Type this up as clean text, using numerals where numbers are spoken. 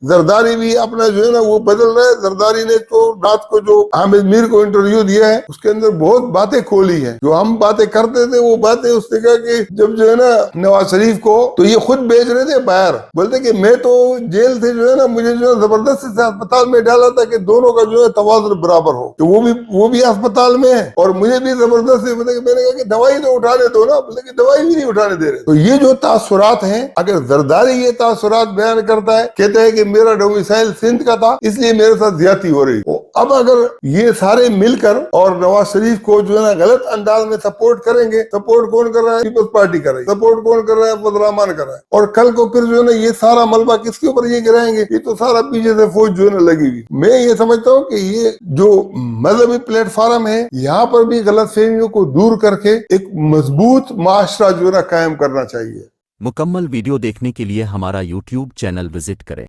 जरदारी भी अपना जो है ना वो बदल रहा है। जरदारी ने तो रात को जो हामिद मीर को इंटरव्यू दिया है उसके अंदर बहुत बातें खोली है। जो हम बातें करते थे वो बातें उसने कहा कि जब जो है ना नवाज शरीफ को तो ये खुद भेज रहे थे बाहर, बोलते कि मैं तो जेल से जो है ना मुझे जो है जबरदस्ती से अस्पताल में डाला था कि दोनों का जो है तवाजुन बराबर हो। तो वो भी अस्पताल में है और मुझे भी जबरदस्ती, मैंने कहा कि दवाई तो उठाने दो ना, बोले कि दवाई भी नहीं उठाने दे रहे। तो ये जो तासुरात हैं, अगर जरदारी ये तासुरात बयान करता है, कहता है कि मेरा डोमिसाइल सिंध का था इसलिए मेरे साथ ज्यादती हो रही। अब अगर ये सारे मिलकर और नवाज शरीफ को जो है ना गलत अंदाज में सपोर्ट करेंगे, सपोर्ट कौन कर रहा है? पीपल्स पार्टी कर रही है। सपोर्ट कौन कर रहा है? फजल रहमान कर रहा है। और कल को फिर जो है ना ये सारा मलबा किसके ऊपर ये गिराएंगे? ये तो सारा पीछे से फौज जो है ना लगी हुई। मैं ये समझता हूँ कि ये जो मजहबी प्लेटफॉर्म है यहाँ पर भी गलत फहमियों को दूर करके एक मजबूत माशरा जो है ना कायम करना चाहिए। मुकम्मल वीडियो देखने के लिए हमारा YouTube चैनल विजिट करें।